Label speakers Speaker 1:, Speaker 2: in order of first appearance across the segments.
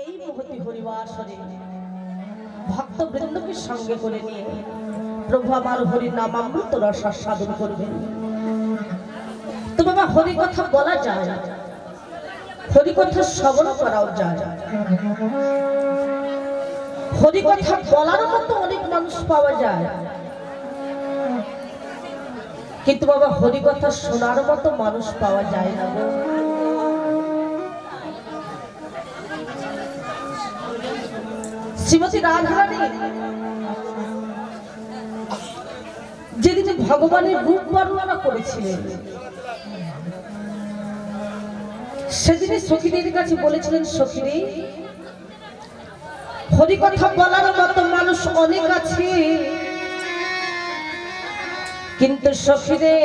Speaker 1: এই মুহূর্তে হরিবাসরে ভক্তবৃন্দকে সঙ্গে করে নিয়ে প্রভু আমার হরি নাম অমৃত রস আস্বাদন করবেন। তো বাবা, হরি কথা বলা যায়, হরি কথা শ্রবণ করাও যায়। হরি কথা বলার মতো অনেক মানুষ পাওয়া যায়, কিন্তু বাবা হরি কথা শোনার মতো মানুষ পাওয়া যায় না গো। শ্রীমতী রাধারানী যেদিন ভগবানের রূপ বর্ণনা করেছিলেন, সেদিনে সখীদের কাছে বলেছিলেন, সখীরে হরি কথা বলার মতো মানুষ অনেক আছে, কিন্তু সখীরে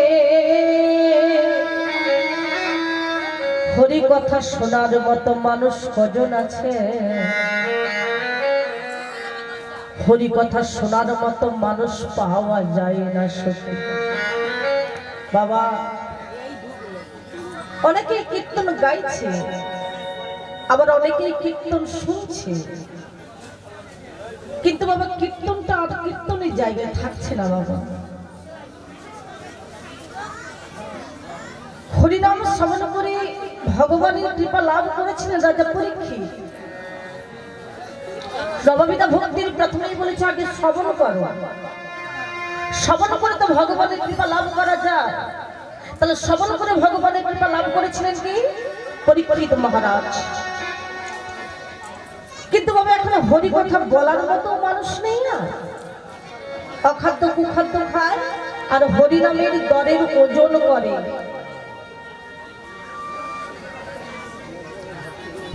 Speaker 1: হরি কথা শোনার মতো মানুষ কজন আছে? হরি কথা শোনার মতো মানুষ পাওয়া যায় না সখী। বাবা, অনেকেই কীর্তন গাইছে, আবার অনেকেই কীর্তন শুনছে, কিন্তু বাবা কীর্তনটা আর কীর্তনের জায়গায় থাকছে না। বাবা হরিনাম শ্রবণ করে ভগবানের কৃপা লাভ করেছিলেন রাজা পরীক্ষিত। নববিধা ভক্তির প্রথমেই বলেছে আগে শ্রবণ করো, শ্রবণ করে তো ভগবানের কৃপা লাভ করা যায়। তাহলে শ্রবণ করে ভগবানের কৃপা লাভ করেছিলেন কি পরীক্ষিত মহারাজ। কিন্তু বাবা এখন হরি কথা বলার মতো মানুষ নেই না, অখাদ্য কুখাদ্য খায় আর হরিনামের দরের ওজন করে।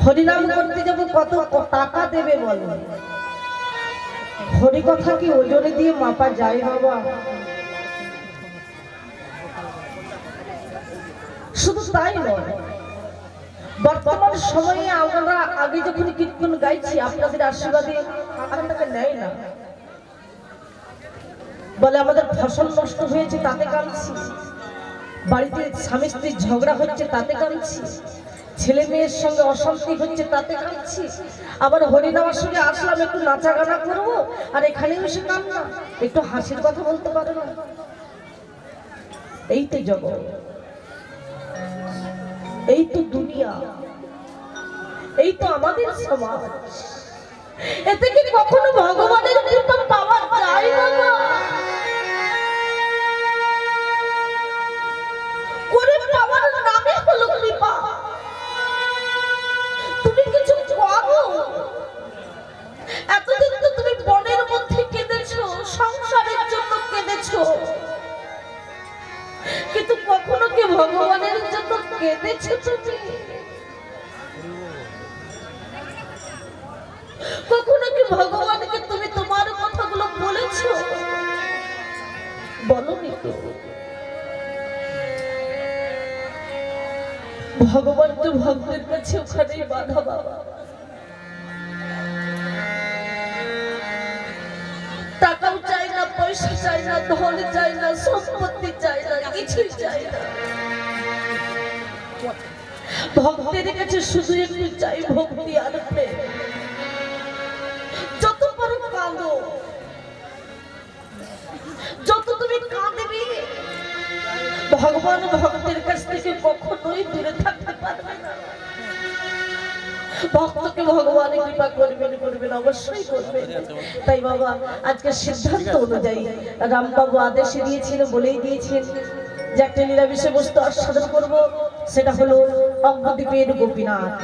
Speaker 1: হরিনাম করতে যাবো, কত টাকা দেবে বলো? হরি কথা কি ওজনে দিয়ে মাপা যায় বাবা? শুধু তাই নয়, বর্তমান সময়ে আমরা আগে যখন কীর্তন গাইছি আপনাদের আশীর্বাদে আপনাকে নেয় না, বলে আমাদের ফসল নষ্ট হয়েছে তাতে কাঁদছি, বাড়িতে স্বামী স্ত্রীর ঝগড়া হচ্ছে তাতে কাঁদছি, ছেলে মেয়ের সঙ্গে অশান্তি হচ্ছে তাতে কাঁদছি, আবার হরিনামের সঙ্গে আসলাম একটু নাচা গানা করবো আর এখানে এসে কান্না, একটু হাসির কথা বলতে পারে না। এই তো জগৎ, এই তো দুনিয়া, এই তো আমাদের সমাজ। এতে কি কখনো ভগবানের কৃপা পাওয়া যায় না? করে পাওয়ার নামে হলো কৃপা। তুমি কিছু করো, এতদিন তো তুমি বনের মধ্যে কেঁদেছো, সংসারের জন্য কেঁদেছো, কিন্তু কখনো কি ভগবানের জন্য কেঁদেছো তুমি? কখনো কি ভগবানকে তুমি তোমার কথাগুলো বলেছো? বলোনি তো। ভগবান তো ভক্তের কাছে ওখানেই বাধা। বাবা টাকাও চাই না, পয়সা চাই না, ধন চাই না, সম্পত্তি চাই না, কিছুই চাই না। ভক্তের কাছে শুধু একটু চাই ভক্তি আর প্রেম। যত পারো কাঁদো, যত তুমি কাঁদবে ভগবান ভক্তের কাছ থেকে কখনোই দূরে থাকতে পারবে না। ভক্তকে ভগবান কৃপা করবেন, অবশ্যই করবেন। তাই বাবা আজকে সিদ্ধান্ত অনুযায়ী রামবাবু আদেশে দিয়েছেন, বলেই দিয়েছেন যে একটা নিরামিষে বস্তু আস্বাদন করব, সেটা হলো অঙ্গদ্বীপের গোপীনাথ।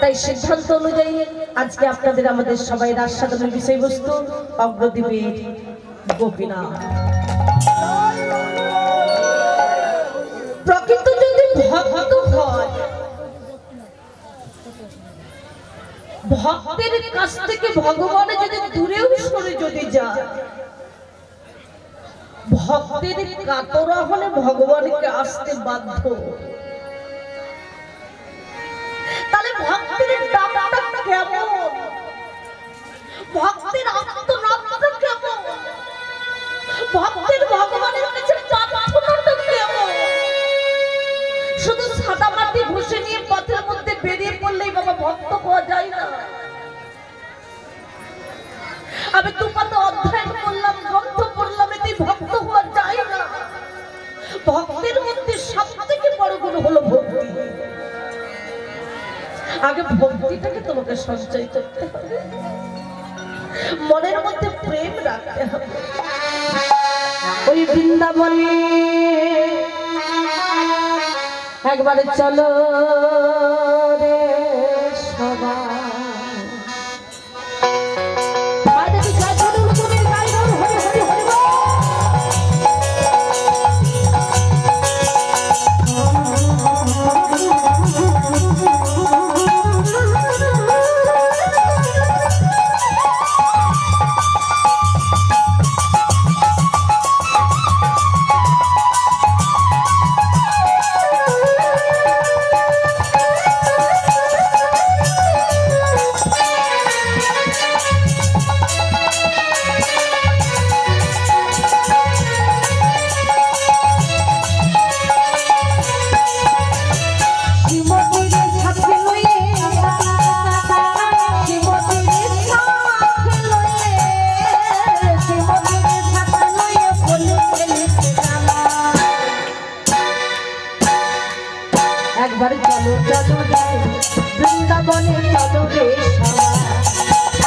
Speaker 1: তাই সিদ্ধান্ত অনুযায়ী আজকে আপনাদের আমাদের সবাই আস্বাদনের বিষয়বস্তু অঙ্গদ্বীপের গোপীনাথ। প্রকৃত যদি ভক্ত হয়, ভক্তের কাছ থেকে ভগবান যদি দূরেও সরে যদি যায়, ভক্তের কাতরা হলে ভগবানকে আসতে বাধ্য। তাহলে ভক্তের ডাকটা কেমন, ভক্তের আত্মনাদটা কেমন, ভক্তের ভগবানের কাছে প্রার্থনাটা কেমন? শুধু সাদা মাটি ঘষে নিয়ে পথের মধ্যে বেরিয়ে পড়লে ভক্ত হওয়া যায় না। আমি দুপাতে অধ্যয়ন করলাম, গ্রন্থ পড়লাম, এতে ভক্ত হওয়া যায় না। ভক্তের মধ্যে সবথেকে বড় গুণ হলো ভক্তি। আগে ভক্তিটাকে তোমাকে সঞ্চয় করতে হবে, মনের মধ্যে প্রেম রাখতে হবে। ওই বৃন্দাবনে একবার চলো রে সবাই। একবার চলো চলো যাই বৃন্দাবনে, চলো রে সবাই।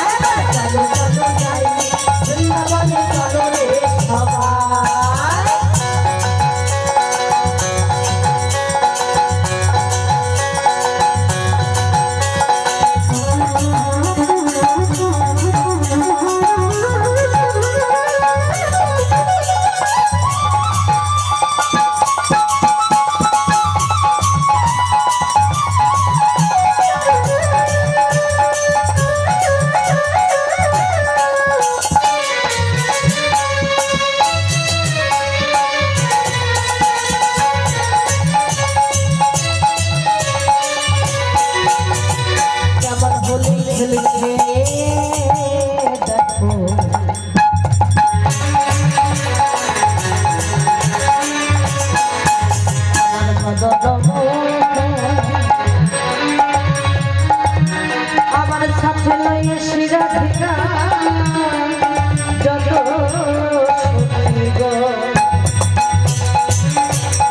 Speaker 1: একবার চলো চলো যাই বৃন্দাবনে, চলো রে সবাই। আমার সাথে লয়ে শিরাধিকা যত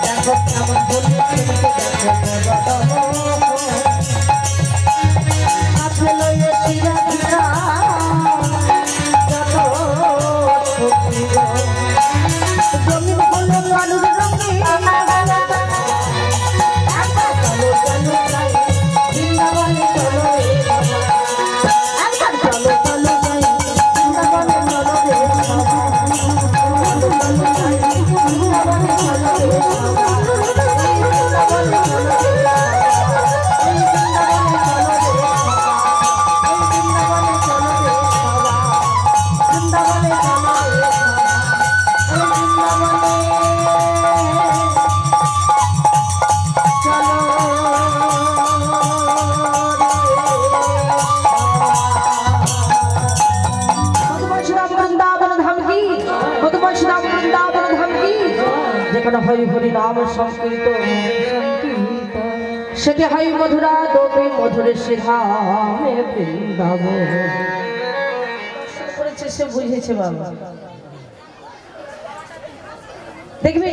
Speaker 1: দেখো কেমন বলি, সাথে লয়ে শিরাধিকা যত জমিন হলো মানুষ রঙে। যেখানে হয় হরি নাম সংকীর্তন, সেটি হয় মধুরা দোপে মধুরে সিধামে বৃন্দাবন। করেছে সে বুঝেছে বাবা। দেখবে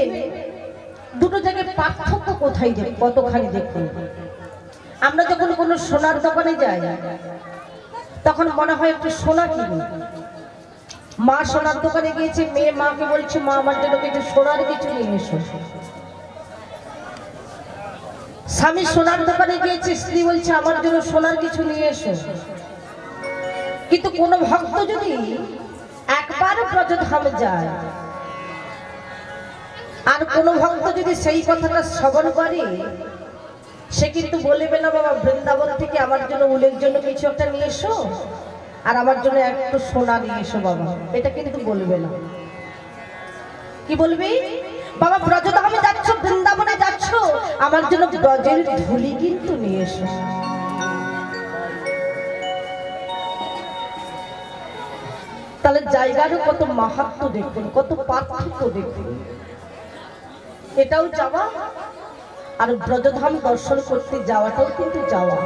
Speaker 1: দুটো জায়গায় পার্থক্য কোথায়, কতখানি দেখুন। আমরা যখন কোনো সোনার দোকানে যাই তখন মনে হয় একটু সোনা কিনি। মা সোনার দোকানে গিয়েছে, মেয়ে মাকে বলছে মা আমার জন্য কিছু সোনার কিছু নিয়ে এসো। স্বামী সোনার দোকানে গিয়েছে, স্ত্রী বলছে আমার জন্য সোনার কিছু নিয়ে এসো। কিন্তু কোন ভক্ত যদি একবার ব্রজধামে যায় আর কোন ভক্ত যদি সেই কথাটা শ্রবণ করে, সে কিন্তু বলবে না বাবা বৃন্দাবন থেকে আমার জন্য উলের জন্য কিছু একটা নিয়ে এসো আর আমার জন্য একটু সোনা নিয়ে এসো বাবা, এটা কিন্তু বলবে না। কি বলবি? বাবা ব্রজধামে যাচ্ছ, বৃন্দাবনে যাচ্ছ, আমার জন্য ব্রজের ধুলি কিন্তু নিয়ে এসো। তাহলে জায়গারও কত মাহাত্ম্য দেখুন, কত পার্থক্য দেখুন। এটাও যাওয়া আর ব্রজধাম দর্শন করতে যাওয়াটাও কিন্তু যাওয়া।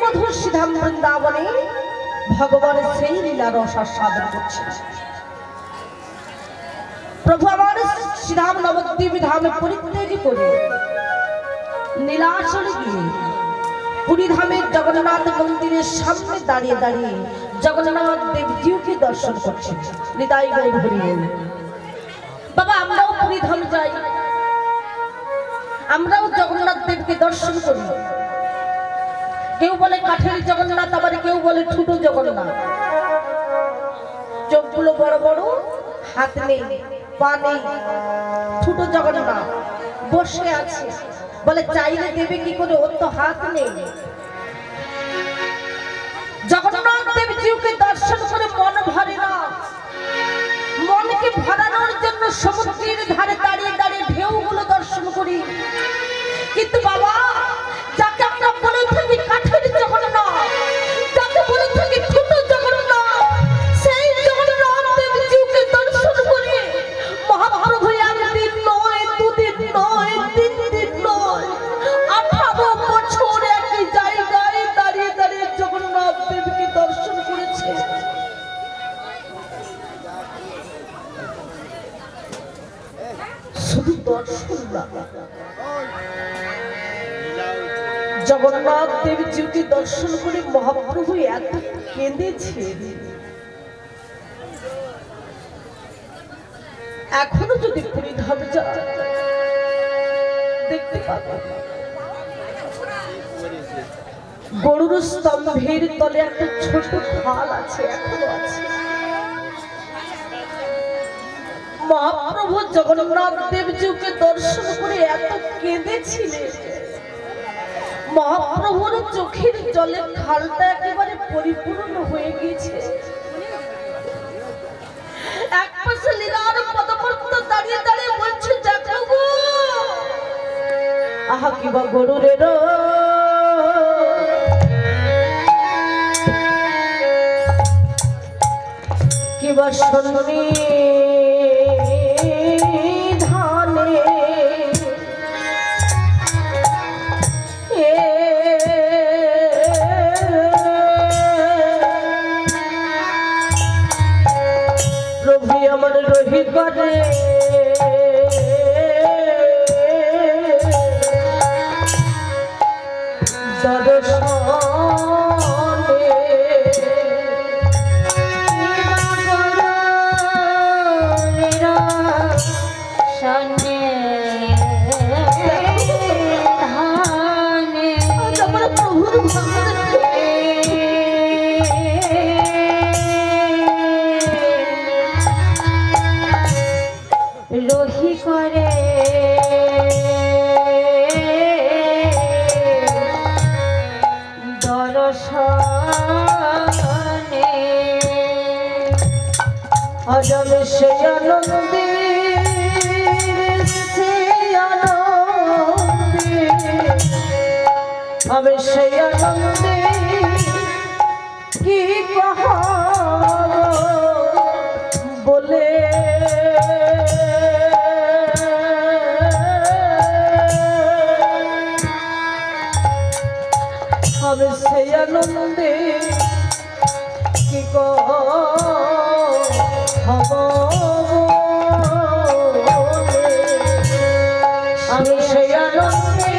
Speaker 1: মধুর শ্রীধাম বৃন্দাবনে ভগবানের সেই লীলা রস আস্বাদন করছে। প্রভু আমার শ্রীধাম নবদ্বীপ ধামে পরিত্যাগ করে নীলাচলে গিয়ে পুরী ধামের জগন্নাথ মন্দিরের সামনে দাঁড়িয়ে দাঁড়িয়ে জগন্নাথ দেবজিউকে দর্শন করছে। হৃদয় গৌর হরি বল। বাবা, আমরাও পুরী ধাম যাই, আমরাও জগন্নাথ দেবকে দর্শন করি। কেউ বলে কাঠের জগন্নাথ, আবার কেউ বলে ছোট জগন্নাথ। চোখগুলো বড় বড়, হাত নেই, পা নেই, ছোট জগন্নাথ বসে আছে। বলে চাইলে দেবে কি করে, ওর তো হাত নেই। জগন্নাথ দেবজিউকে দর্শন করে মন ভরে না। মনকে ভরানোর জন্য সমুদ্রের ধারে দাঁড়িয়ে দাঁড়িয়ে ঢেউগুলো দর্শন করি। কিন্তু বাবা, যাকে আমরা বলে থাকি কাঠের জগন্নাথ, যাকে বলে থাকি ছোট জগন্নাথ, সেই জগন্নাথ দেবজিউকে দর্শন করে মহাপ্রভু একদিন নয়, দুদিন নয়, 3 দিন নয়, 18 বছর একই জায়গায় দাঁড়িয়ে দাঁড়িয়ে জগন্নাথ দেবকে দর্শন করেছে। শুধু দর্শন না, জগন্নাথ দেবজিউকে দর্শন করে মহাপ্রভু এত কেঁদেছে। এখনো যদি পুরী ধাম যায় দেখতে পাবে গরুর স্তম্ভের তলে একটা ছোট খাল আছে, এখনো আছে। মহাপ্রভু জগন্নাথ দেবজিউকে দর্শন করে এত কেঁদেছিলেন, মহাপ্রভুর চোখের জলে খালটা একেবারে পরিপূর্ণ হয়ে গিয়েছে। এক পাশে লীলার পদপর্ত দাঁড়িয়ে দাঁড়িয়ে বলছে, দেখো গো, আহা কিবা গরুরের কিবা সন্নি ধানে প্রভু আমার রহি করে
Speaker 2: রহি করে দর্শনে
Speaker 1: অজম সে আনন্দে আমি সেই আনন্দে কি বলে আমি সেই আনন্দে কি হব, আমি সেই আনন্দে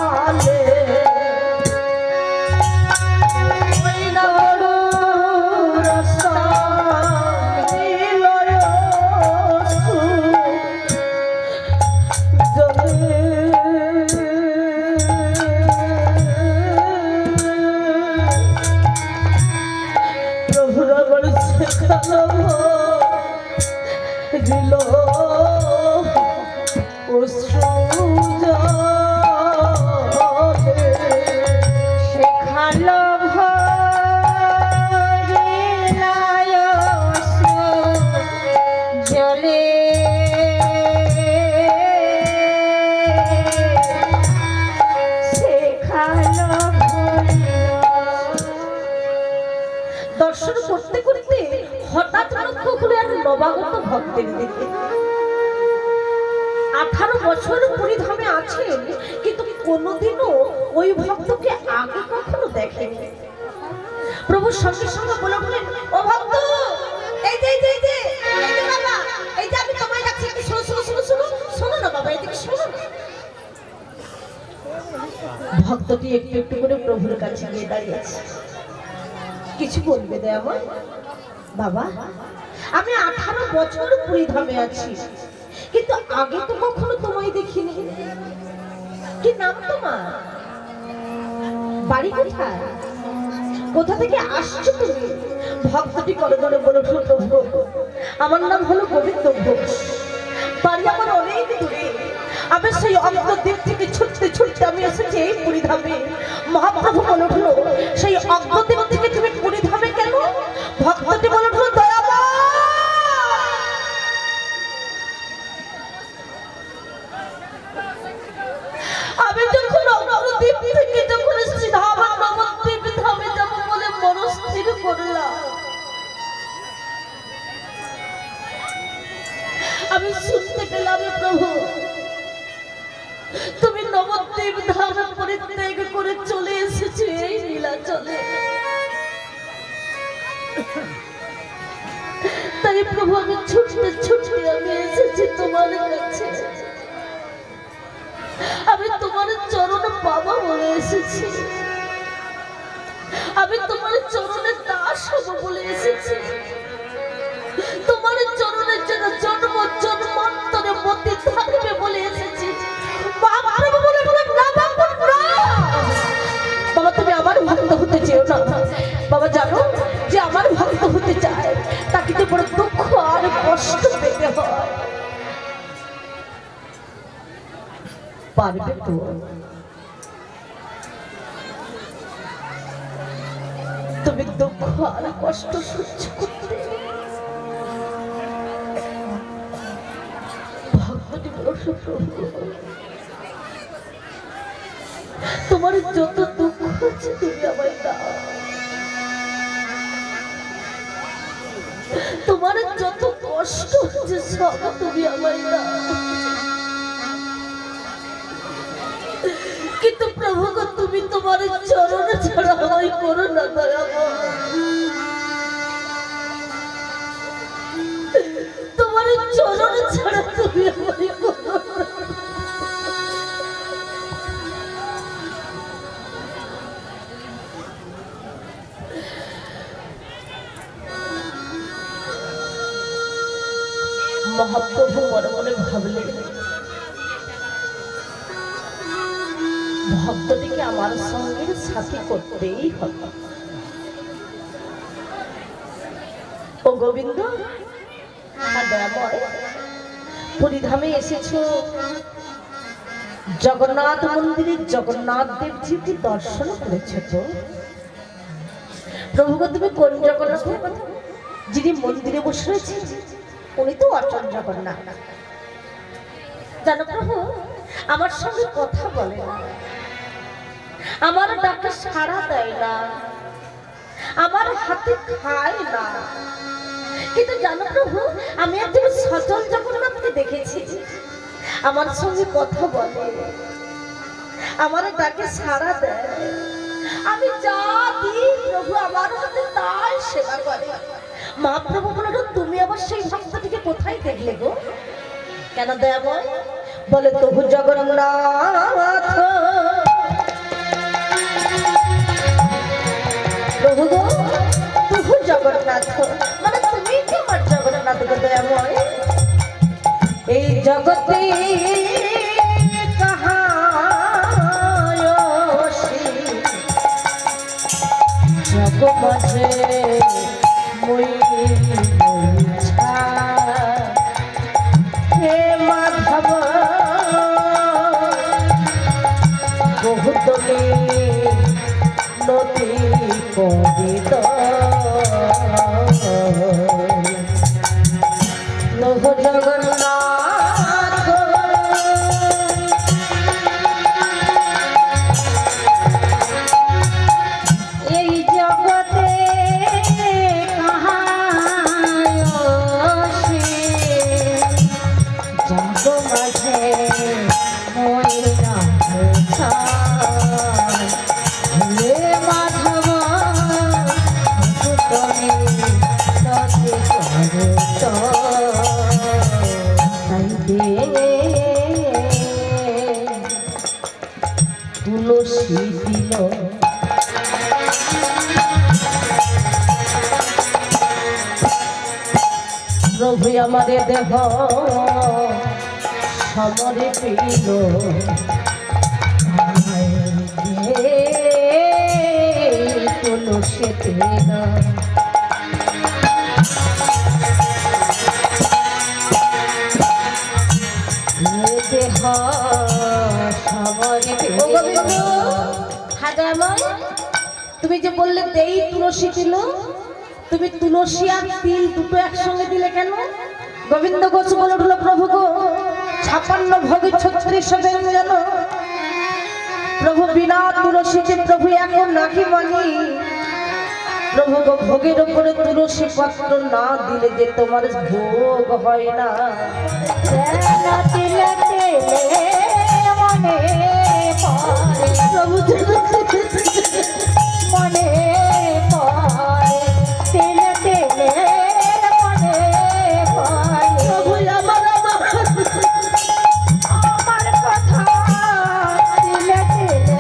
Speaker 1: খালে ঝালো দিল অশ্রু জলে
Speaker 2: শেখালো ভরিলায় অশ্রু জলে শেখালো
Speaker 1: দর্শন করতে করতে হঠাৎ লক্ষ্য হলো এক নবাগত ভক্তের দিকে। 18 বছর পরিধামে আছেন, কিন্তু কোনোদিনও ওই ভক্তকে আগে কখনো দেখেনি। প্রভু সঙ্গে সঙ্গে বলে বলেন, ও ভক্ত, এই যে এই যে এই যে এই যে বাবা, এই যে আমি তোমায় ডাকছি, একটু শোনো শোনো শোনো শোনো শোনো না বাবা, এদিকে শোনো না। ভক্তটি একটু একটু করে প্রভুর কাছে গিয়ে দাঁড়িয়েছে। কিছু বলবে দয়াময়? বাবা, আমি 18 বছর পরিধামে আছি, কিন্তু আগে তো কখনো তোমায় দেখিনি। কি নাম তোমার? বাড়ি কোথায়? কোথা থেকে আসছো তুমি? ভক্তটি করজোড়ে বলে, প্রভু আমার নাম হলো গোবিন্দ ঘোষ, বাড়ি আমার অনেক দূরে। আমি সেই অগ্রদ্বীপ থেকে ছুটতে ছুটতে আমি এসেছি এই পুরীধামে। মহাপ্রভু বলে উঠলো, সেই অগ্রদ্বীপ থেকে তুমি পুরীধামে কেন? ভক্তটি বলে উঠলো, দয়াময়, আমি যখন অগ্রদ্বীপ থেকে যখন শ্রীধাম নবদ্বীপ ধামে যাব বলে মনস্থির করলাম, আমি শুনতে পেলাম প্রভু তুমি নবদ্বীপ ধাম পরিত্যাগ করে চলে এসেছো এই নীলাচলে। তাই প্রভু আমি ছুটতে ছুটতে আমি এসেছি তোমার কাছে। আমি তোমার চরণ পাবো বলে এসেছি, আমি তোমার চরণে দাস হব বলে এসেছি, তোমার চরণের জন্য জন্ম জন্মান্তরে মতি থাকবে বলে এসেছি। বাবা তুমি আমার ভক্ত হতে চেও না বাবা, জানো যে আমার ভক্ত হতে চায় তাকে তো বড় দুঃখ আর কষ্ট পেতে হয়। পারবে তো? তুমি দুঃখ আর কষ্ট সহ্য করতে? ভক্তটি বলল, প্রভু তোমার যত দুঃখ আছে তুমি আমায় দাও, তোমার যত কষ্ট হচ্ছে সব তুমি আমায় দাও। কিন্তু প্রভু গো, তুমি তোমার চরণ ছাড়া আমায় করো না দয়াময়, তোমার চরণ ছাড়া তুমি আমায় করো না। মহাপ্রভু মনে মনে ভাবলেন, ভক্তটিকে আমার সঙ্গে সাথী করতেই হবে। ও গোবিন্দ, দয়াময়, পুরীধামে এসেছো, জগন্নাথ মন্দিরে জগন্নাথ দেবজিকে দর্শন করেছো তো? প্রভু, তুমি কোন জগন্নাথের কথা? যিনি মন্দিরে বসে রয়েছেন উনি তো অচল জগন্নাথ। জানো প্রভু, আমার সঙ্গে কথা বলে না, আমার ডাকে সাড়া দেয় না, আমার হাতে খায় না, কিন্তু জানো প্রভু, আমি একজন সচল জগন্নাথকে দেখেছি, আমার সঙ্গে কথা বলে, আমার ডাকে সাড়া দেয়। আমি যা দিই প্রভু আমার হাতে তাই সেবা করে। মহাপ্রভু বলল, তুমি আবার সেই ভক্তটিকে কোথায় দেখলে গো? কেন দয়াময়? বলে, তবু জগন্নাথ প্রভু গো, তবু জগন্নাথ, মানে তুমি কি আমার জগন্নাথ গো দয়াময়? এই জগতে জগ মাঝে মই বদলে নদী কবিত নভ জগন্নাথ
Speaker 2: এই জগতে কাহায় সে জগ মাঝে ময়না হে মাধব ভুতনে ততে করত
Speaker 1: তুলসী দিল প্রভু আমাদের দেহ সমরে পিল তুলসী দিল দেহ সমরে পিল। তুমি যে বললে দেই তুলসী দিল, তুমি তুলসী আর তিল দুটো একসঙ্গে দিলে কেন? গোবিন্দ ঘোষ বলে উঠল, প্রভু গো 56 ভোগে 36 ব্যঞ্জন, প্রভু বিনা তুলসীতে প্রভু এখন নাকি মানি। প্রভু গো ভোগের উপরে তুলসী পত্র না দিলে যে তোমার ভোগ হয় না। প্রভু
Speaker 2: মনে পড়ে তেলে তেলে মনে পড়ে
Speaker 1: প্রভু আমার
Speaker 2: আমার কথা তেলে তেলে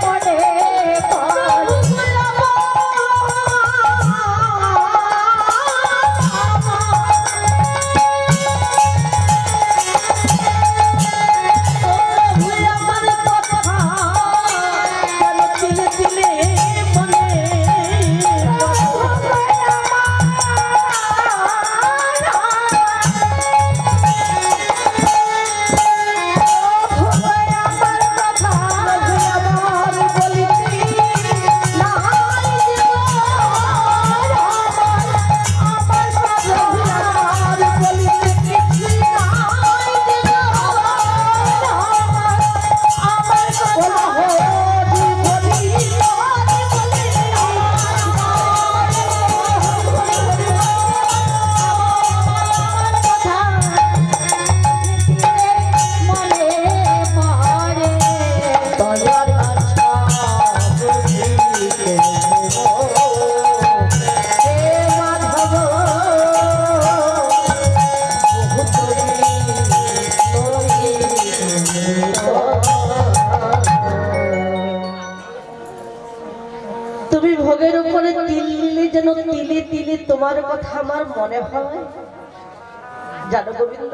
Speaker 2: মনে পড়ে
Speaker 1: তুমি ভোগের উপরে তিল দিলে যেন তিলে তিলে তোমার কথা আমার মনে হয়। জানো গোবিন্দ,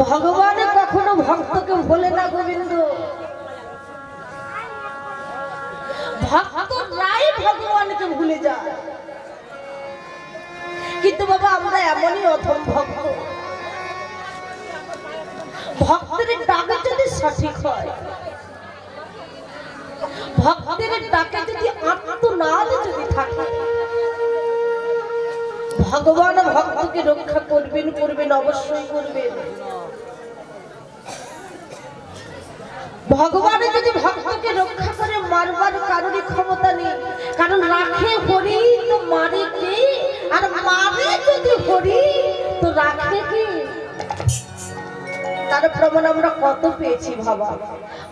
Speaker 1: ভগবান কখনো ভক্তকে ভোলে না গোবিন্দ, ভক্তরাই ভগবানকে ভুলে যায়। কিন্তু বাবা আমরা এমনই অধম ভক্ত, ভক্তের ডাকে যদি সঠিক হয়, ভক্তের ডাকে যদি আত্মনাদ যদি থাকে, ভগবান ভক্তকে রক্ষা করবেন, করবেন অবশ্যই করবেন। ভগবান যদি ভক্তকে রক্ষা করে মারবার কারোরই ক্ষমতা নেই, কারণ রাখে হরি তো মারে কে, আর মারে যদি হরি তো রাখে কে? তার প্রমাণ আমরা কত পেয়েছি বাবা।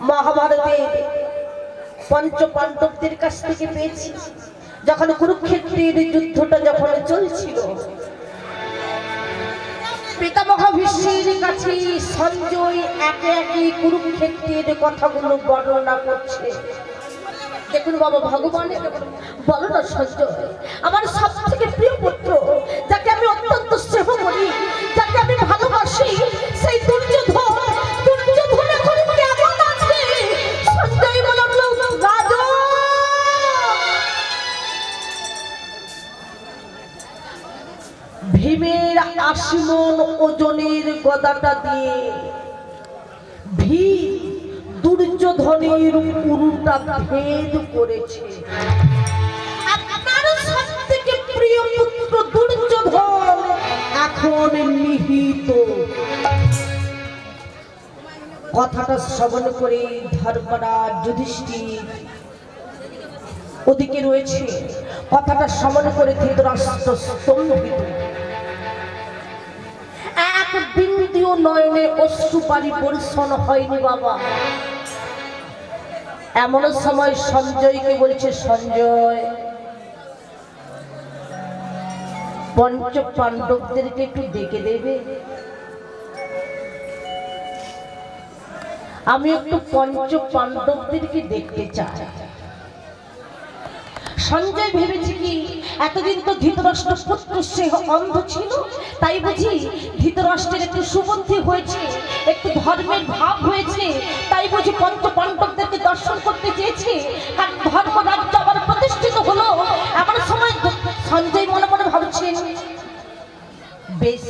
Speaker 1: মহাভারতের পঞ্চপাণ্ডবদের কাছ থেকে পেয়েছি, যখন কুরুক্ষেত্রের যুদ্ধটা যখন চলছিল, পিতামহ ভীষ্মের কাছে সঞ্জয় একে একে কুরুক্ষেত্রের কথাগুলো বর্ণনা করছে। দেখুন বাবা, ভগবানের বলো না সঞ্জয়, আমার সব থেকে প্রিয় পুত্র, যাকে আমি অত্যন্ত স্নেহ করি, যাকে আমি ভালোবাসি, সেই দুর্যোধন এখন কেমন আছে? সঞ্জয় বলল, রাজা ভীমের 80 মণ ওজনের গদাটা দিয়ে ভীম দুর্যোধন ধনির উরুটা ভেদ করেছে। আপনার সবথেকে প্রিয় পুত্র দুর্যোধন এখন নিহিত। কথাটা শ্রবণ করে ধর্মরাজ যুধিষ্ঠির ওদিকে রয়েছে। কথাটা শ্রবণ করে ধৃতরাষ্ট্র স্তম্ভিত। এক বিন্দুও নয়নে অশ্রুপারি বর্ষণ হয়নি বাবা। এমন সময় সঞ্জয়কে বলছে, সঞ্জয় পঞ্চ পাণ্ডবদেরকে একটু ডেকে দেবে, আমি একটু পঞ্চ পাণ্ডবদেরকে দেখতে চাই। সঞ্জয় ভেবেছে কি, এতদিন তো ধৃতরাষ্ট্র পুত্র সিংহ অন্ধ ছিল, তাই বুঝি ধৃতরাষ্ট্রের একটু সুবুদ্ধি হয়েছে, একটু ধর্মের ভাব হয়েছে, তাই বুঝি পঞ্চ পাণ্ডবদেরকে দর্শন করতে চেয়েছে, কারণ ধর্ম রাজ্য আবার প্রতিষ্ঠিত হলো। এমন সময় সঞ্জয় মনে মনে ভাবছেন, বেশ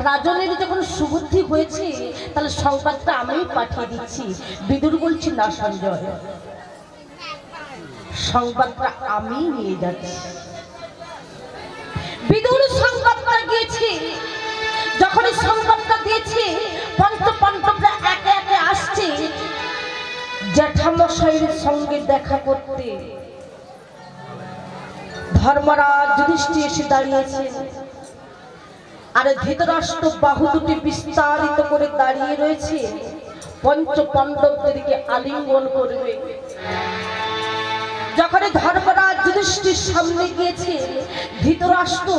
Speaker 1: রাজনের যখন সুবুদ্ধি হয়েছে তাহলে সংবাদটা আমি পাঠিয়ে দিচ্ছি। বিদুর বলছি, না সঞ্জয়, সংবাদটা আমি নিয়ে যাচ্ছি। বিদুর সংবাদটা গিয়েছে। যখন সংবাদটা দিয়েছে, পঞ্চ পাণ্ডবরা একে একে আসছে জ্যাঠামশাইয়ের সঙ্গে দেখা করতে। ধর্মরাজ যুধিষ্ঠির এসে দাঁড়িয়েছে, আর ধৃতরাষ্ট্র বাহু দুটি বিস্তারিত করে দাঁড়িয়ে রয়েছে, পঞ্চ পাণ্ডবদেরকে আলিঙ্গন করবে। যখন ধর্মরাজ যুধিষ্ঠির সামনে গিয়েছে, ধৃতরাষ্ট্র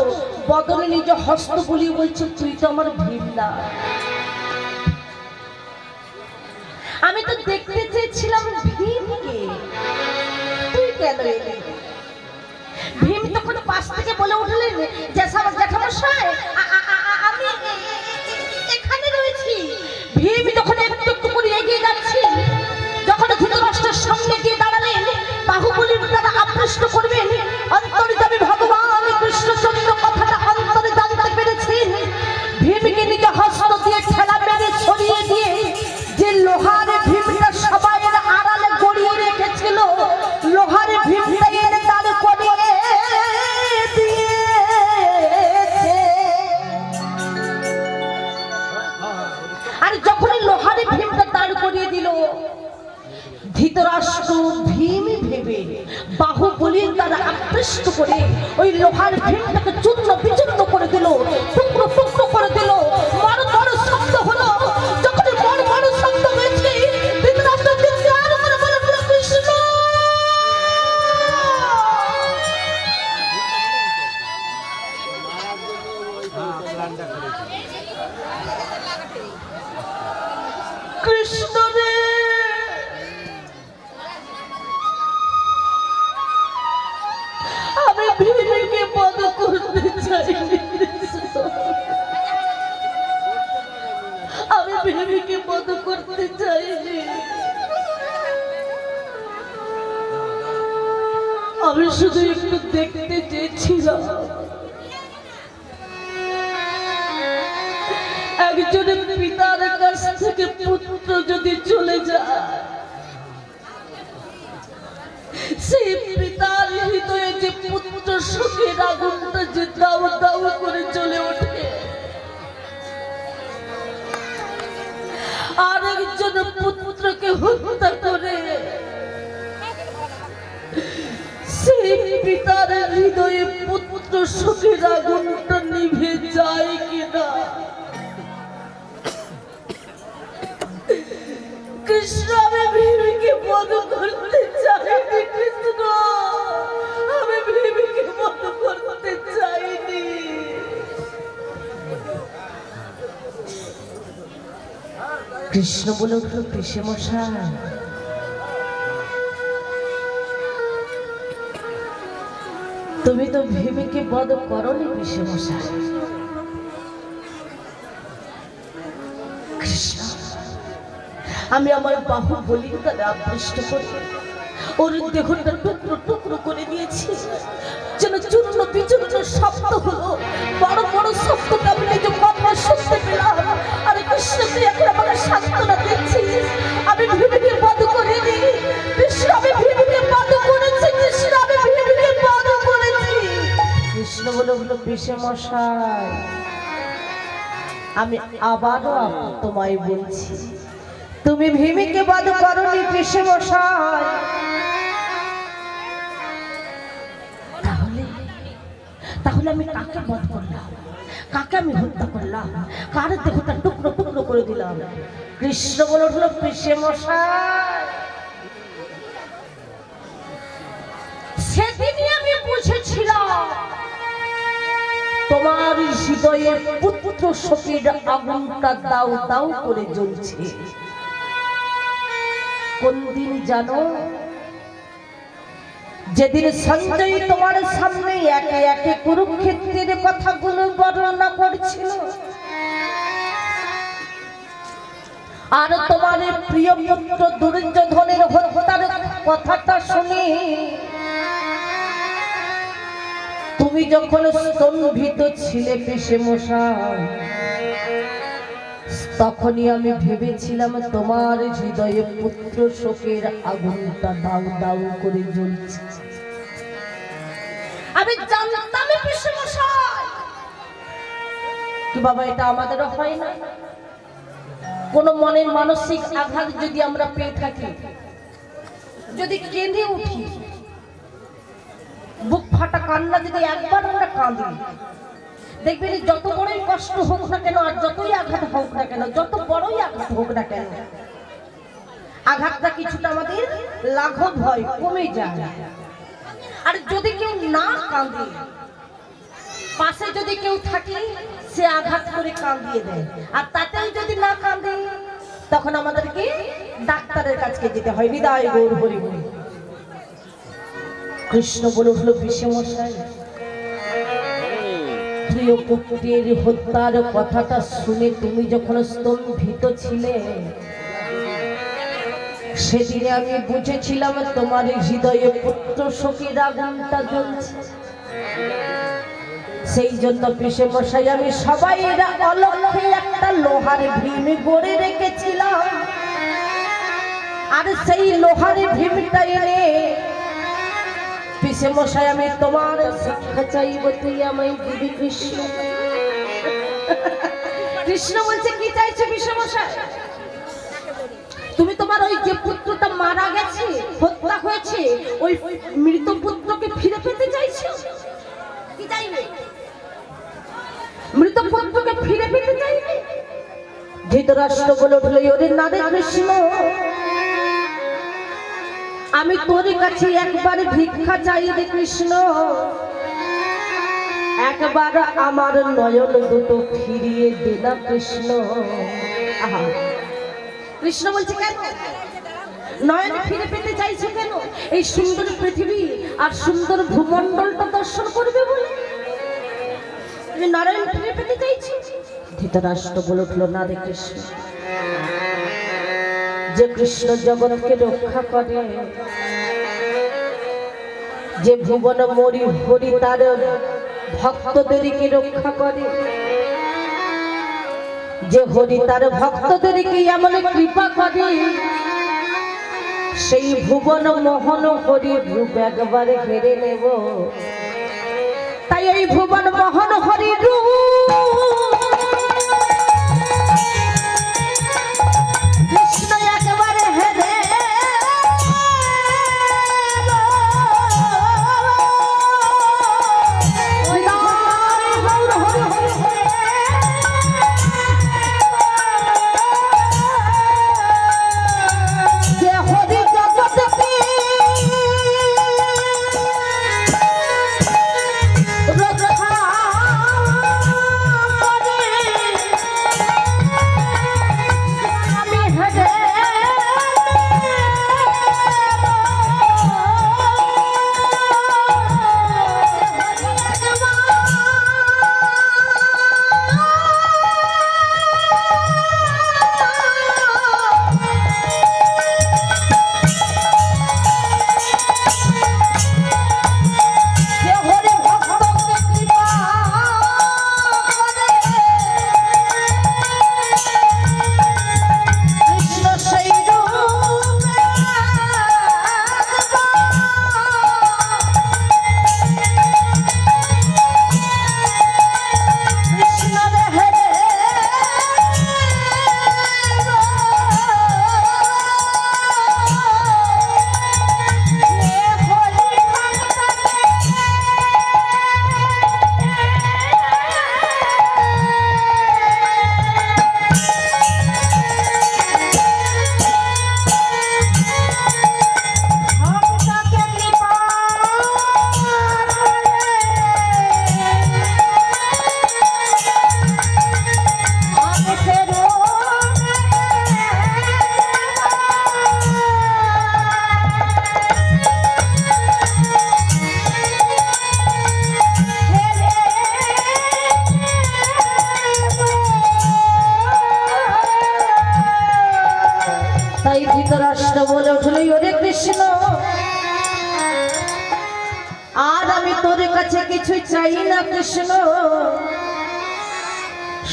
Speaker 1: বদনে নিজ হস্ত বুলিয়ে বলছে, তুই তো আমার ভীম না। আমি তো দেখতে চেয়েছিলাম ভীমকে, তুই কেন এলি? ভীম তখন পাশ থেকে বলে উঠলেন, জ্যাঠামশাই আমি এখানে রয়েছি। ভীম যখন একটু একটু করে এগিয়ে যাচ্ছে, যখন ধৃতরাষ্ট্রের সামনে গিয়ে দাঁড়ালেন, বাহুবলীর দ্বারা আকৃষ্ট করবেন, অন্তর্যামী ভগবান কৃষ্ণচন্দ্র কথাটা অন্তরে জানতে পেরেছেন। ভীমকে নিজে হস্ত দিয়ে ঠেলা মেরে ছড়িয়ে দিয়ে যে লোহার ভীমটা সবাই আড়ালে গড়িয়ে রেখেছিল, লোহার ভীমটা এনে দাঁড় করিয়ে দিয়েছে। আর যখনই লোহার ভীমটা দাঁড় করিয়ে দিল, ধৃতরাষ্ট্র ভীম ভেবে বাহুবলীর দ্বারা আকৃষ্ট করে ওই লোহার ভীমটাকে চূর্ণ বিচূর্ণ করে দিল, টুকরো টুকরো করে দিল। বড় বড় শব্দ হলো। যখন বড় বড় শব্দ হয়েছে, ধৃতরাষ্ট্র চিৎকার করে বলে উঠল, কৃষ্ণ! কৃষ্ণ রে! আমি ভীমকে বধ করতে চাই, আমি ভীমকে বধ করতে চাইনি। আমি শুধু একটু দেখতে চেয়েছিলাম একজনের পিতার কাছ থেকে পুত্র যদি চলে যায়, সেই পিতার হৃদয়ে যে পুত্র সুখের আগুনটা যে দাউ দাউ করে জ্বলে ওঠে, আর একজন পুত্রকে হত্যা করে সেই পিতার হৃদয়ে পুত্র সুখের আগুনটা নিভে যায় কিনা। কৃষ্ণ, আমি ভীমকে বধ করতে চাইনি। কৃষ্ণ, আমি ভীমকে বধ করতে চাইনি। কৃষ্ণ বলে উঠল, পিসেমশাই, তুমি তো ভীমকে বধ করনি পিসেমশাই। কৃষ্ণ, আমি আমার বাহুবলীর দ্বারা আকৃষ্ট করে ওর দেহটা টুকরো টুকরো করে দিয়েছি, যেন চূর্ণ বিচূর্ণ শব্দ হলো। বড় বড় শব্দটা আমি নিজে কথা শুনতে পেলাম। আরে কৃষ্ণ, তুই এখন আমাকে সান্ত্বনা দিচ্ছিস। আমি ভীমকে বধ হলো পিসে মশাই, আমি আবারও তোমায় বলছি, তুমি ভীমিকে বধ করনি পিসে মশাই। তাহলে আমি কাকে বধ করলাম, কাকে আমি হত্যা করলাম, কার দেহটা টুকরো টুকরো করে দিলাম? কৃষ্ণ বলে উঠলো, পিসে মশাই, সেদিনই আমি বুঝেছিলাম তোমার হৃদয়ে পুত্র শোকের আগুনটা দাউ দাউ করে জ্বলছে। কোন দিন জানো? যেদিন সঞ্জয় তোমার সামনে একে একে কুরুক্ষেত্রের কথাগুলো বর্ণনা করছিল, আর তোমার প্রিয় পুত্র দুর্যোধনের হত্যার কথাটা শুনে তুমি যখন স্তম্ভিত ছিলে পিসে মশাই, তখনই আমি ভেবেছিলাম তোমার হৃদয়ে পুত্র শোকের আগুনটা দাউ দাউ করে জ্বলছে। আমি জানতাম পিসে মশাই। কি বাবা, এটা আমাদেরও হয় না? কোন মনের মানসিক আঘাত যদি আমরা পেয়ে থাকি, যদি কেঁদে উঠি, বুক ফাটা কান্না যদি একবার আমরা কাঁদি, দেখবেন যত বড়ই কষ্ট হোক না কেন, আর যতই আঘাত হোক না কেন, যত বড়ই আঘাত হোক না কেন, আঘাতটা কিছুটা আমাদের লাঘব হয়, কমে যায়। আর যদি কেউ না কাঁদে, পাশে যদি কেউ থাকে, সে আঘাত করে কাঁদিয়ে দেয়, আর তাতেই যদি না কাঁদে, তখন আমাদেরকে ডাক্তারের কাছে যেতে হয়। হৃদয় গৌর হরি বলি। কৃষ্ণ বলে উঠল, পিসে মশাই, প্রিয় পুত্রের হত্যার কথাটা শুনে তুমি যখন স্তম্ভিত ছিলে, সেদিনে আমি বুঝেছিলাম তোমার হৃদয়ে পুত্র শোকের আগুনটা জ্বলছে। সেই জন্য পিসে মশাই আমি সবাই অলক্ষে একটা লোহার ভীম গড়ে রেখেছিলাম, আর সেই লোহার ভীমটা এনে পিসে মশাই আমি তোমার শিক্ষা চাইব, তুই আমায় দিবি কৃষ্ণ। কৃষ্ণ বলছে, কি চাইছে পিসে মশাই? তুমি তোমার ওই যে পুত্রটা মারা গেছে, হত্যা হয়েছে, ওই মৃত পুত্রকে ফিরে পেতে চাইছো? কি চাইবে? মৃত পুত্রকে ফিরে পেতে চাইবে? ধৃতরাষ্ট্র বলে উঠল, ওরে না রে কৃষ্ণ, আমি তোর কাছে একবার ভিক্ষা চাই রে কৃষ্ণ, একবার আমার নয়ন দুটো ফিরিয়ে দে না কৃষ্ণ। কৃষ্ণ বলছে, কেন নয়ন ফিরে পেতে চাইছো কেন? এই সুন্দর পৃথিবী আর সুন্দর ভূমণ্ডলটা দর্শন করবে বলে তুমি নারায়ণ ফিরে পেতে চাইছো? ধৃতরাষ্ট্র বলে উঠল, না রে কৃষ্ণ, যে কৃষ্ণ জগৎকে রক্ষা করে, যে ভুবন মরি হরি তার ভক্তদেরকে রক্ষা করে, যে হরি তার ভক্তদেরকে এমন কৃপা করে, সেই ভুবন মোহন হরি রূপ একবার ঘেরে নেব। তাই এই ভুবন মোহন হরি রূপ রক্ষা তাই ধৃতরাষ্ট্র বলে উঠল, ওরে কৃষ্ণ, আর আমি তোর কাছে কিছু চাই না কৃষ্ণ,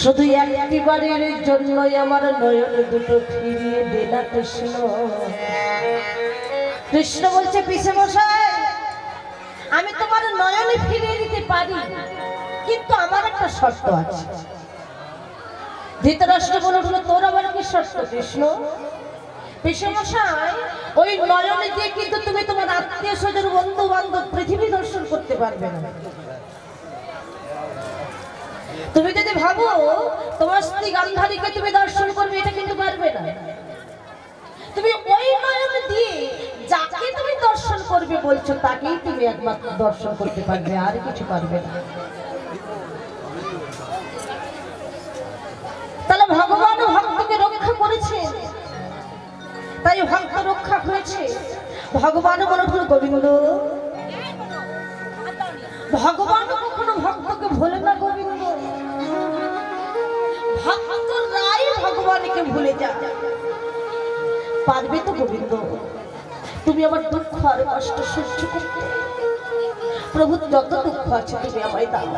Speaker 1: শুধু একটি বারের জন্যই আমার নয়ন দুটো ফিরিয়ে দে না কৃষ্ণ। কৃষ্ণ বলছে, পিছে মশাই, আমি তোমার নয়নে ফিরিয়ে দিতে পারি, কিন্তু আমার একটা শর্ত আছে। ধৃতরাষ্ট্র বলে উঠল, তোর আবার কি শর্ত কৃষ্ণ? পিছে মশাই, ওই নয়নে দিয়ে কিন্তু তুমি তোমার আত্মীয় স্বজন, বন্ধু বান্ধব, পৃথিবী দর্শন করতে পারবে না। তুমি যদি ভাবো তোমার স্ত্রী গান্ধারীকে তুমি দর্শন করবে, এটা কিন্তু পারবে না। তুমি ওই নয়ন দিয়ে যাকে তুমি দর্শন করবে বলছো, তাকেই তুমি একমাত্র দর্শন করতে পারবে, আর কিছু পারবে না। তাহলে ভগবান ভক্তকে রক্ষা করেছে, তাই ভক্ত রক্ষা হয়েছে। ভগবান বলে উঠল, গোবিন্দ, ভগবান কখনো ভক্তকে ভোলে না গোবিন্দ, ভক্তরাই ভগবানকে ভুলে যায়। পারবে তো গোবিন্দ তুমি আমার দুঃখ আর কষ্ট সহ্য করতে? প্রভু, যত দুঃখ আছে তুমি আমায় দাও,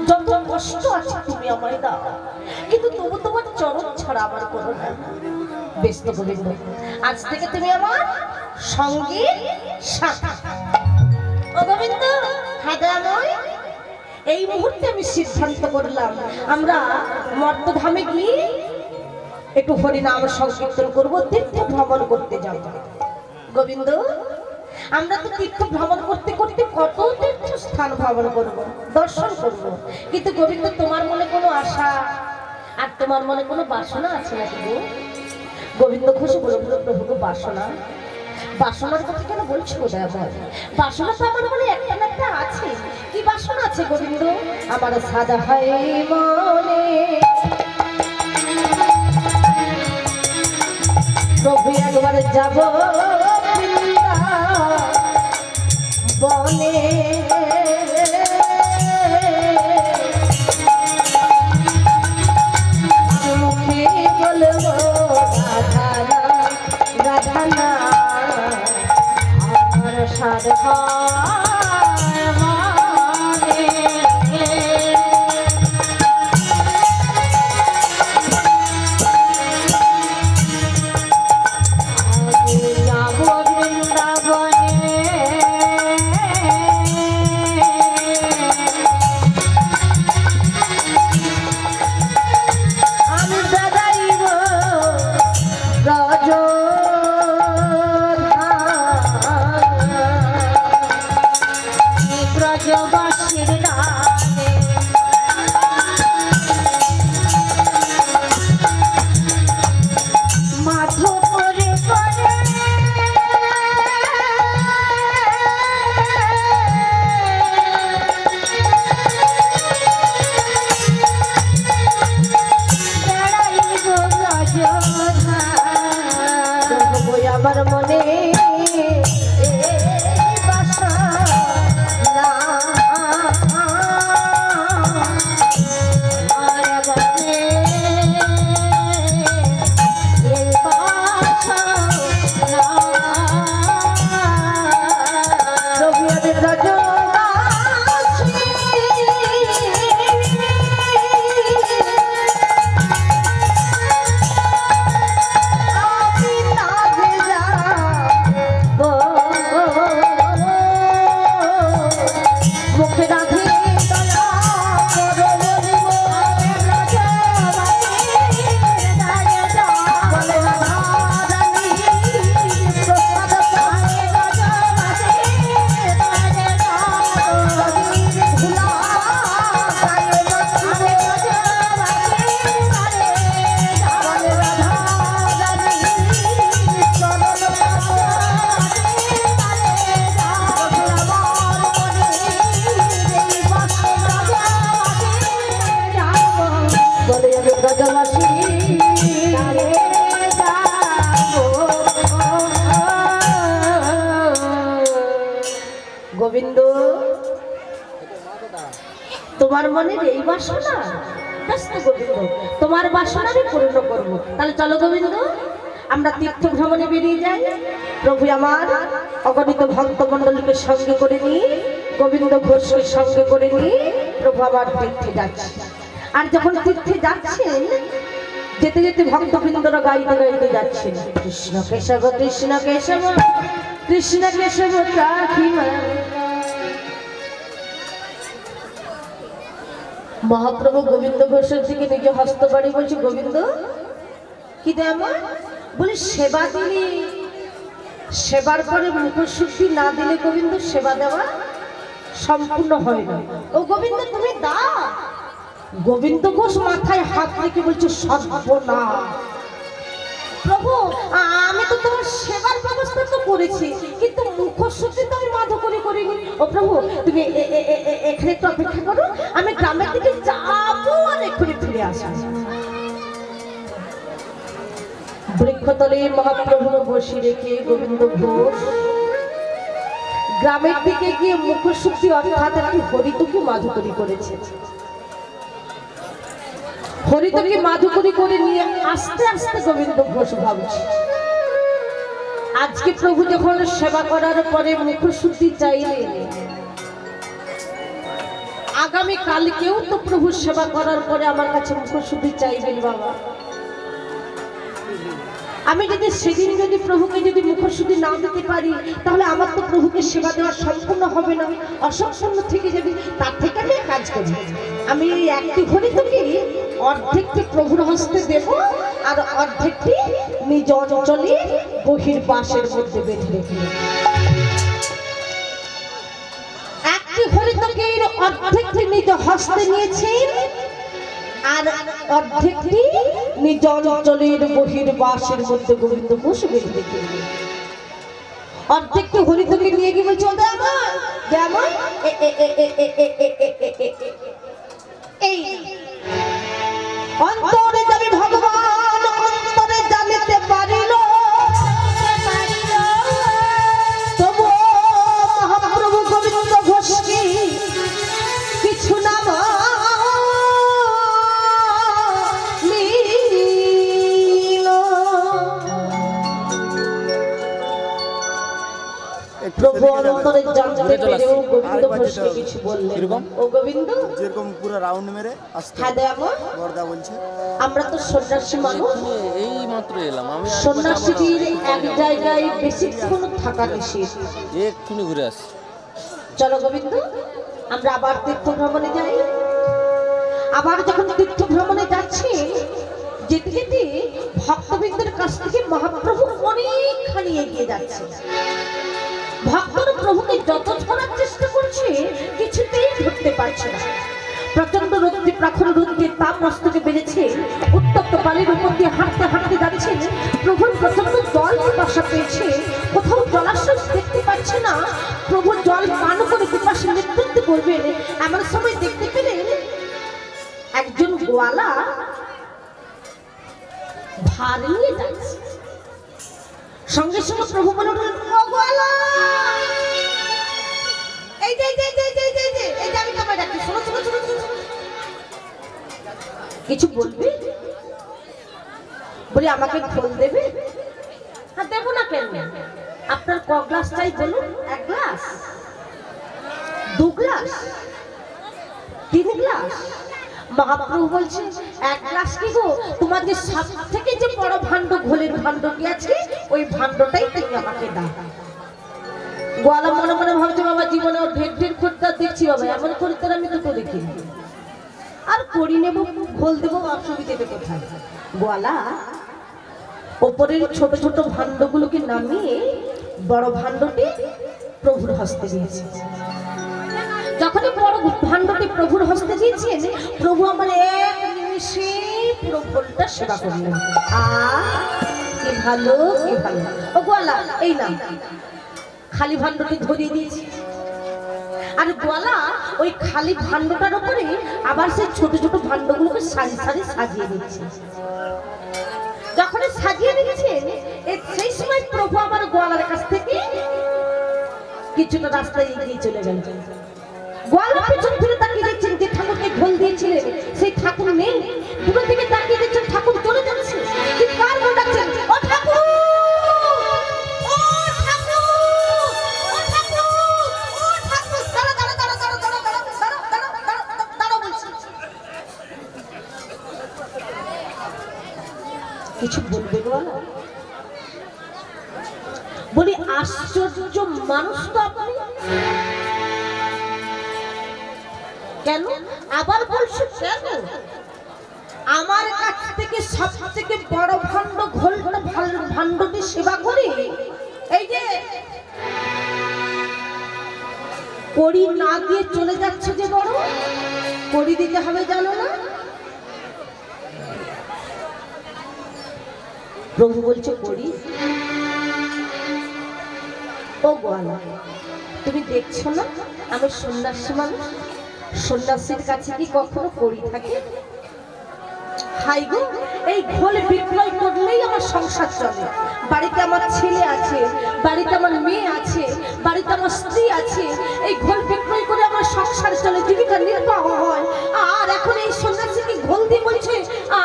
Speaker 1: যত কষ্ট আছে তুমি আমায় দাও, কিন্তু তবু তোমার চরণ ছাড়া আমার কোনো না। বেশ তো গোবিন্দ, আজ থেকে তুমি আমার সঙ্গী সাথী। ও গোবিন্দ, হাদাময়, এই মুহূর্তে আমি সিদ্ধান্ত করলাম, আমরা মর্তধামে গিয়ে একটু হরিনাম সংকীর্তন করবো, তীর্থ ভ্রমণ করতে যাব। গোবিন্দ, আমরা তো তীর্থ ভ্রমণ করতে করতে কত তীর্থ স্থান ভ্রমণ করব, দর্শন করব, কিন্তু গোবিন্দ তোমার মনে কোনো আশা আর তোমার মনে কোনো বাসনা আছে নাকি গো? গোবিন্দ খুশি বলে উঠল, প্রভু, বাসনা? বাসনার কথা কেন বলছো দয়াময়? বাসনা তো আমার মনে একটা না একটা আছে। কি বাসনা আছে গোবিন্দ? আমার সাদা হয় মনে প্রভু একবার যাব বনে, মুখে বলবো রাধানা রাধানা, আমার সাধা আমার মনে গোবিন্দ, তোমার মনের এই বাসনা? বেশ তো গোবিন্দ, তোমার বাসনা আমি পূর্ণ করবো। তাহলে চলো গোবিন্দ, আমরা তীর্থ ভ্রমণে বেরিয়ে যাই। প্রভু আমার অগণিত ভক্তমণ্ডলীকে সঙ্গে করে নিয়ে, গোবিন্দ ঘোষকে সঙ্গে করে নিয়ে প্রভু আমার তীর্থে যাচ্ছে। আর যখন তীর্থে যাচ্ছেন, যেতে যেতে ভক্তবৃন্দরা গাইতে গাইতে যাচ্ছেন, কৃষ্ণ কেশব কৃষ্ণ কেশব কৃষ্ণ কেশব রাখিমা। মহাপ্রভু গোবিন্দ ঘোষের দিকে নিজে হস্ত বাড়ি বলছে, গোবিন্দ কি দে আমার? বলে সেবা দিলে, সেবার পরে মুখশুদ্ধি না দিলে গোবিন্দ সেবা দেওয়া সম্পূর্ণ হয় না। ও গোবিন্দ তুমি দাও। গোবিন্দ ঘোষ মাথায় হাত রেখে বলছে, সর্বনাশ প্রভু, আমি তো তোমার সেবার ব্যবস্থা তো করেছি, কিন্তু মুখশুদ্ধি তো আমি মাধুকরী করিনি। ও প্রভু তুমি এখানে একটু অপেক্ষা করো, আমি গ্রামের দিকে যাবো আর এক্ষুনি ফিরে আসবো। বৃক্ষতলে মহাপ্রভু বসে রেখে গোবিন্দ ঘোষ গ্রামের দিকে গিয়ে মুখশুদ্ধি অর্থাৎ একটি হরিতকে মাধুকরী করেছে। হরিতকে মাধুকরী করে নিয়ে আস্তে আস্তে গোবিন্দ ঘোষ ভাবছে, আজকে প্রভু যখন সেবা করার পরে মুখশুদ্ধি চাইলেন, আগামী কালকেও তো প্রভু সেবা করার পরে আমার কাছে মুখশুদ্ধি চাইবেন। বাবা আমি যদি সেদিন যদি প্রভুকে যদি মুখশুদ্ধি না দিতে পারি, তাহলে আমার তো প্রভুকে সেবা দেওয়া সম্পূর্ণ হবে না, অসম্পূর্ণ থেকে যাবে। তার থেকে আমি কাজ করি, আমি এই একটি হরিতকে অর্ধেকটি প্রভুর হস্তে দেব আর অর্ধেকটি নিজ অঞ্চলে বহির্বাসের মধ্যে বেঁধে রেখে। একটি হরিতকে অর্ধেকটি নিজ হস্তে নিয়েছেন আর অর্ধেকটি নিজ অঞ্চলের বহির্বাসের মধ্যে গোবিন্দ ঘোষ বেঁধে রেখে। অর্ধেকটি হরিতকে নিয়ে গিয়ে বলছে, যেমন এই অন্তরে যাবি ভগবান, অন্তরে জানিতে পারিল, তবু মহাপ্রভু গোবিন্দ ঘোষকে কিছু না প্রভু অন্তরে জানতে পেরেও গোবিন্দ ঘোষকে কিছু বললেন। ও গোবিন্দ
Speaker 3: যেরকম পুরো রাউন্ড মেরে আসছে।
Speaker 1: হ্যাঁ দেমন
Speaker 3: বর্দা বলছে,
Speaker 1: আমরা তো সন্ন্যাসী মানুষ,
Speaker 4: এই মাত্র এলাম আমি।
Speaker 1: সন্ন্যাসীদের এক জায়গায় বেশিক্ষণ থাকা নিষেধ।
Speaker 4: এক্ষুনি ঘুরে আসি।
Speaker 1: চলো গোবিন্দ আমরা আবার তীর্থ ভ্রমণে যাই। আবার যখন তীর্থ ভ্রমণে যাচ্ছি, যেতে যেতে ভক্তবৃন্দের কাছ থেকে মহাপ্রভু অনেকখানি এগিয়ে যাচ্ছে। ভক্তরা প্রভুকে যত ধরার চেষ্টা করছে, কিছুতেই ধরতে পারছে না। প্রচন্ড রোদ্রে, প্রখর রোদ্রে তাপ মস্তকে বেড়েছে। উত্তপ্ত বালির উপর দিয়ে হাঁটতে হাঁটতে যাচ্ছে। প্রভুর প্রচন্ড জল পিপাসা পেয়েছে, কোথাও জলাশয় দেখতে পাচ্ছে না। প্রভু জল পান করে পিপাসা নিবৃত্ত করবেন, এমন সময় দেখতে পেলেন একজন গোয়ালা ভার নিয়ে যাচ্ছে। সঙ্গে সঙ্গে প্রভু বলে উঠলেন, ও গোয়ালা, এই যে আমি তোমায় ডাকি, শোনো শোনো শোনো শোনো। কিছু বলবি? বলি আমাকে খোল দেবে? হ্যাঁ দেবো না কেন? আপনার ক গ্লাস চাই বলুন? 1 গ্লাস, 2 গ্লাস, 3 গ্লাস? মহাপ্রভু বলছেন, 1 গ্লাস কি গো, তোমার যে সব থেকে যে বড় ভাণ্ড, ঘোলের ভাণ্ডটি আছে, ওই ভাণ্ডটাই তুমি আমাকে দাও। গোয়ালা মনে মনে ভাবছে, বাবা জীবনে ওর ঢের খরিদ্দার দেখছি, বাবা এমন খরিদ্দার আমি তো দেখি আর করি নেব, ঘোল দেবো, অসুবিধেটা কোথায়? গোয়ালা ওপরের ছোট ছোট ভাণ্ডগুলোকে নামিয়ে বড় ভাণ্ডটি প্রভুর হস্তে দিয়েছে। যখনই বড় ভাণ্ডটি প্রভুর হস্তে দিয়েছেন, প্রভু আমার এক নিমিষে পুরো ঘোলটা সেবা করলেন। কি ভালো, কি ভালো। ও গোয়ালা, এই না খালি ভাণ্ডটি ধরিয়ে দিয়েছি। আর গোয়ালা ওই খালি ভাণ্ডটার উপরে আবার সেই ছোট ছোট ভাণ্ডগুলোকে সারি সারি সাজিয়ে দিচ্ছে। যখন সাজিয়ে দিচ্ছেন, সেই সময় প্রভু আমার গোয়ালার কাছ থেকে কিছুটা রাস্তায় এগিয়ে চলে গেল। গোয়ালা পিছন ফিরে তাকিয়ে দেখছেন, যে ঠাকুরকে ঘোল দিয়েছিলেন সেই ঠাকুর নেই। দূর থেকে তাকিয়ে দেখছেন ঠাকুর চলে যাচ্ছে। চিৎকার করে ডাকছেন, ও ঠাকুর, বলি আশ্চর্য মানুষ তো আপনি। কেন আবার বলছো কেন? আমার কাছ থেকে সব থেকে বড় ভাণ্ড ঘোলটা ভাণ্ডটি সেবা করি। এই যে কড়ি না দিয়ে চলে যাচ্ছে যে বড়, কড়ি দিতে হবে জানো না? প্রভু বলছে কড়ি। ও গোয়ালা, তুমি দেখছো না আমি সন্ন্যাসী মানুষ, সন্ন্যাসীর কাছে কি কখনো কড়ি থাকে? হাই গো, এই ঘোল বিক্রয় করলেই আমার সংসার চলে। বাড়িতে আমার ছেলে আছে, বাড়িতে আমার মেয়ে আছে, বাড়িতে আমার স্ত্রী আছে। এই ঘোল বিক্রয় করে আমার সংসার চলে, জীবিকা নির্বাহ হয়। আর এখন এই সন্ন্যাসী কি ঘোল দিয়ে বলছে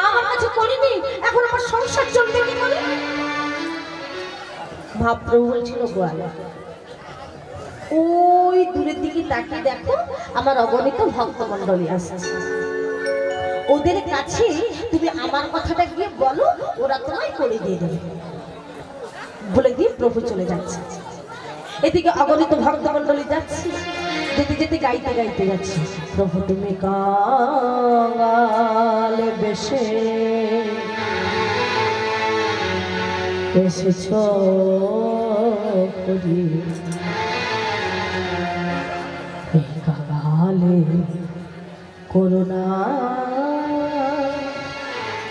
Speaker 1: আমার কাছে করিনি, এখন আমার সংসার চলবে কি করে? মহাপ্রভু বলছিল গোয়ালা, ওই দূরের দিকে তাকিয়ে দেখো আমার অগণিত ভক্তমণ্ডলী আসছে। ওদের কাছে তুমি আমার কথাটা গিয়ে বলো, ওরা তোমায় করে দিয়ে দেবে। বলে দিয়ে প্রভু চলে যাচ্ছে। এদিকে অগণিত ভক্তমণ্ডলী যাচ্ছে, যেতে যেতে গাইতে গাইতে যাচ্ছে, প্রভু তুমি কাঙাল বেশে এসেছ করি, এই কাঙালে করুণা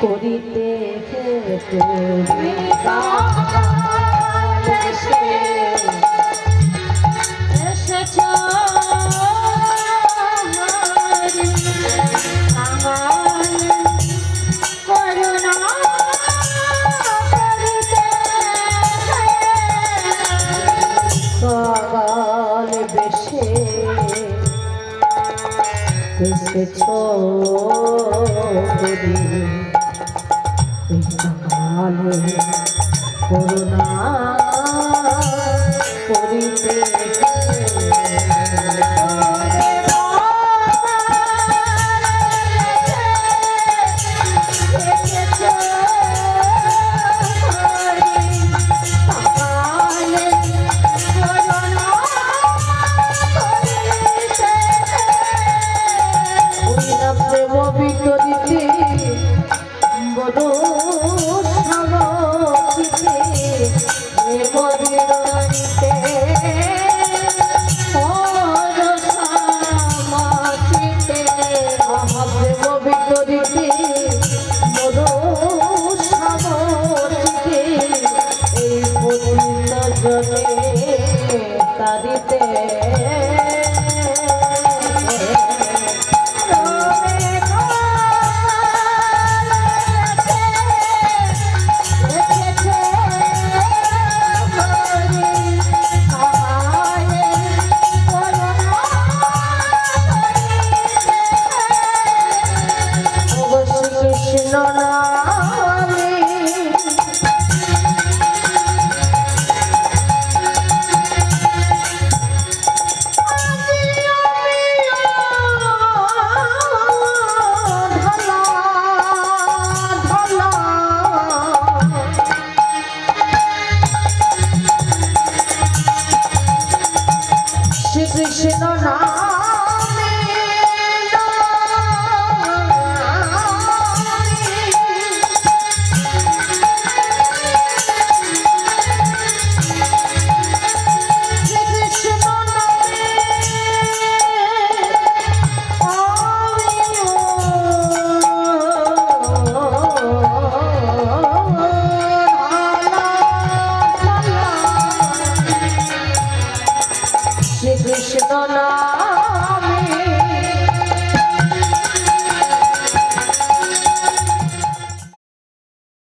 Speaker 1: করিতে তুমি কাঙাল বেশে এসেছ
Speaker 2: কাঙাল করুণা করিতে
Speaker 1: কাঙাল বেশে এসেছ করি, এই কাঙালে করুণা করিতে প্রেম বিতরিতে বড় সামচিতে প্রেম বিতরিতে বড় সামচিতে প্রেম বিতরিতে বড় সামচিতে এই পতিত জনে তারিতে